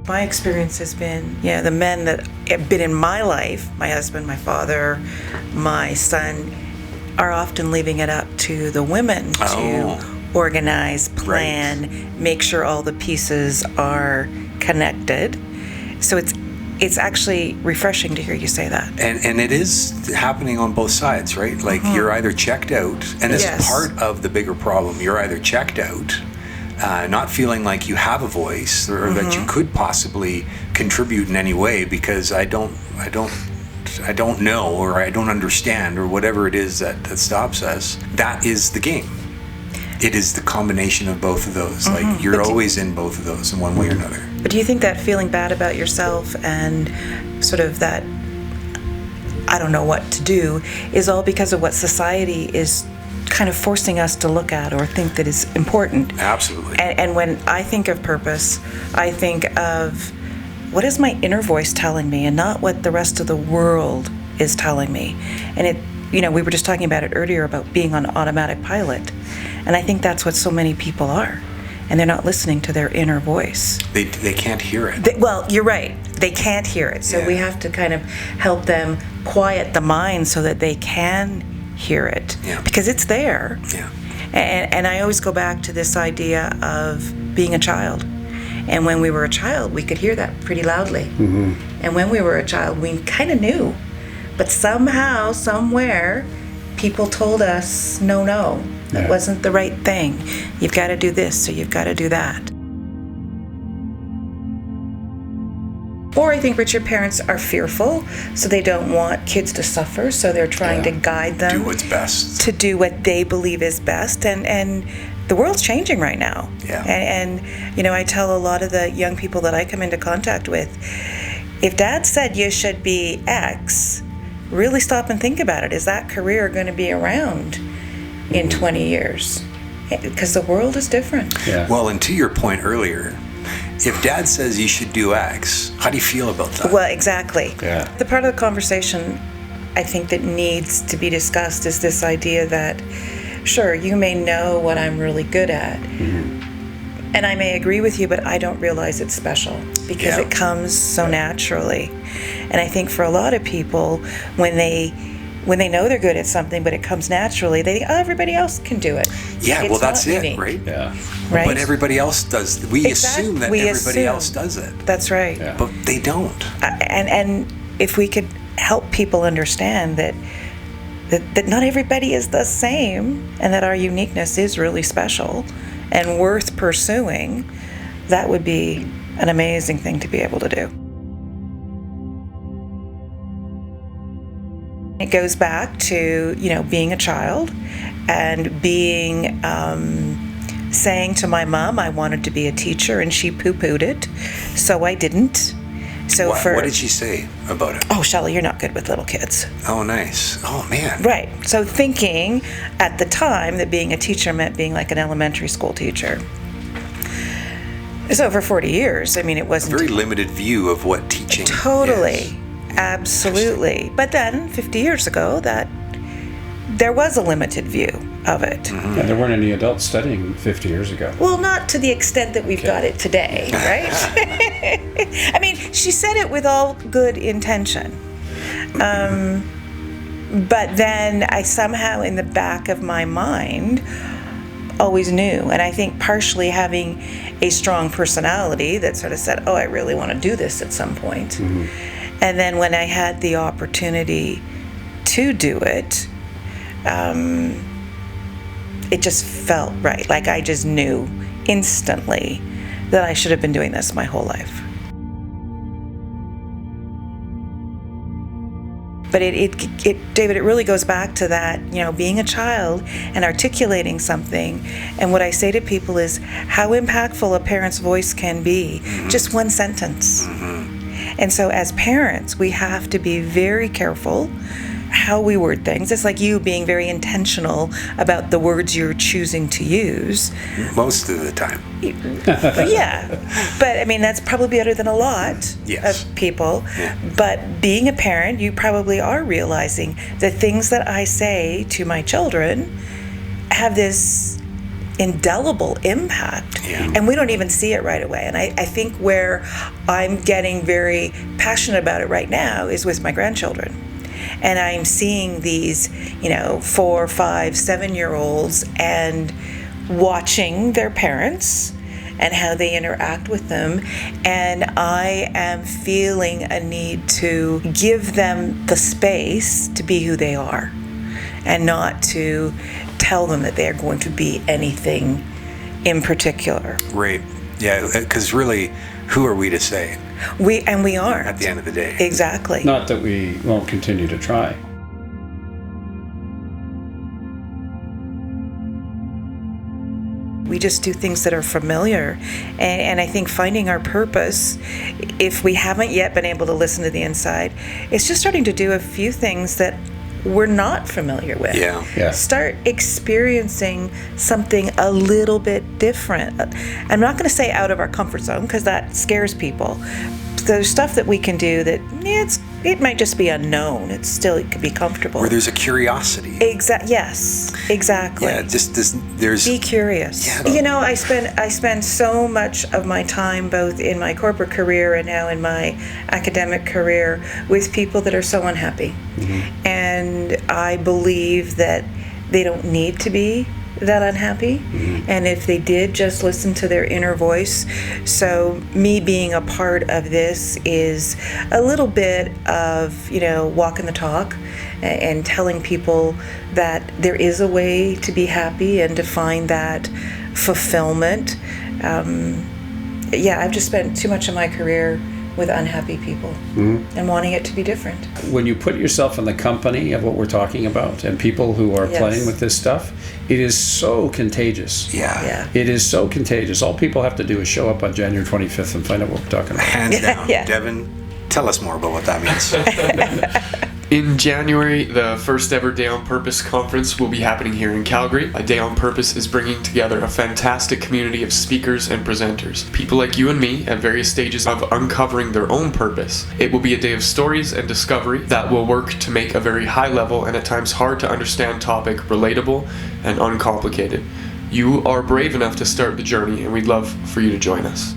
My experience has been, the men that have been in my life, my husband, my father, my son, are often leaving it up to the women to organize, plan, make sure all the pieces are connected. So it's actually refreshing to hear you say that. And it is happening on both sides, right? Like you're either checked out, and this is part of the bigger problem. You're either checked out, not feeling like you have a voice or that you could possibly contribute in any way because I don't know, or I don't understand, or whatever it is that stops us. That is the game. It is the combination of both of those. Like you're always in both of those in one way or another. But do you think that feeling bad about yourself and sort of that I don't know what to do is all because of what society is kind of forcing us to look at or think that is important? Absolutely. And when I think of purpose, I think of what is my inner voice telling me and not what the rest of the world is telling me. And we were just talking about it earlier about being on automatic pilot. And I think that's what so many people are. And they're not listening to their inner voice. They can't hear it. Well, you're right. They can't hear it. So we have to kind of help them quiet the mind so that they can hear it. Yeah. Because it's there. Yeah. And I always go back to this idea of being a child. And when we were a child, we could hear that pretty loudly. Mm-hmm. And when we were a child, we kind of knew. But somehow, somewhere, people told us, no, that wasn't the right thing. You've got to do this, or you've got to do that. Or I think richer parents are fearful, so they don't want kids to suffer, so they're trying to guide them. Do what's best. To do what they believe is best. And the world's changing right now. Yeah. And I tell a lot of the young people that I come into contact with, if Dad said you should be X, really stop and think about it. Is that career going to be around in 20 years? Because the world is different. Yeah. Well, and to your point earlier, if Dad says you should do X, how do you feel about that? Well, exactly. Yeah. The part of the conversation I think that needs to be discussed is this idea that, sure, you may know what I'm really good at, and I may agree with you, but I don't realize it's special because it comes so naturally. And I think for a lot of people, when they know they're good at something, but it comes naturally, they think, everybody else can do it. Yeah, It's well, that's it, unique. right? Yeah. Right? But everybody else does. We assume that everybody else does it. That's right. Yeah. But they don't. And if we could help people understand that not everybody is the same, and that our uniqueness is really special and worth pursuing, that would be an amazing thing to be able to do. It goes back to, being a child and being, saying to my mom I wanted to be a teacher, and she poo-pooed it, so I didn't. So what did she say about it? Oh, Shelley, you're not good with little kids. Oh, nice. Oh, man. Right. So thinking at the time that being a teacher meant being like an elementary school teacher. So for 40 years, it wasn't... A very limited view of what teaching Totally. is. Absolutely. But then, 50 years ago, there was a limited view of it. Mm-hmm. And there weren't any adults studying 50 years ago. Well, not to the extent that we've got it today, right? She said it with all good intention. But then I somehow, in the back of my mind, always knew. And I think partially having a strong personality that sort of said, I really want to do this at some point. Mm-hmm. And then when I had the opportunity to do it, it just felt right. Like I just knew instantly that I should have been doing this my whole life. But David, it really goes back to that, being a child and articulating something. And what I say to people is how impactful a parent's voice can be. Just one sentence. And so as parents, we have to be very careful how we word things. It's like you being very intentional about the words you're choosing to use. Most of the time. Yeah. But that's probably better than a lot of people. Yeah. But being a parent, you probably are realizing the things that I say to my children have this indelible impact. And we don't even see it right away. And I think where I'm getting very passionate about it right now is with my grandchildren. And I'm seeing these, 4, 5, 7-year-olds and watching their parents and how they interact with them. And I am feeling a need to give them the space to be who they are and not to tell them that they're going to be anything in particular. Right. Yeah, because really, who are we to say? We aren't. At the end of the day. Exactly. Not that we won't continue to try. We just do things that are familiar. And I think finding our purpose, if we haven't yet been able to listen to the inside, it's just starting to do a few things that we're not familiar with. Yeah. Start experiencing something a little bit different. I'm not going to say out of our comfort zone because that scares people. There's stuff that we can do that it might just be unknown. It could be comfortable. Where there's a curiosity. Yes, exactly. Yeah, there's. Be curious. Yeah. I spend so much of my time, both in my corporate career and now in my academic career, with people that are so unhappy. Mm-hmm. And I believe that they don't need to be that unhappy. Mm-hmm. And if they did, just listen to their inner voice. So me being a part of this is a little bit of, walking the talk and telling people that there is a way to be happy and to find that fulfillment. I've just spent too much of my career with unhappy people and wanting it to be different. When you put yourself in the company of what we're talking about and people who are playing with this stuff, it is so contagious. Yeah. It is so contagious. All people have to do is show up on January 25th and find out what we're talking about. Hands down. Devin, tell us more about what that means. In January, the first ever Day on Purpose conference will be happening here in Calgary. A Day on Purpose is bringing together a fantastic community of speakers and presenters, people like you and me at various stages of uncovering their own purpose. It will be a day of stories and discovery that will work to make a very high level and at times hard to understand topic relatable and uncomplicated. You are brave enough to start the journey, and we'd love for you to join us.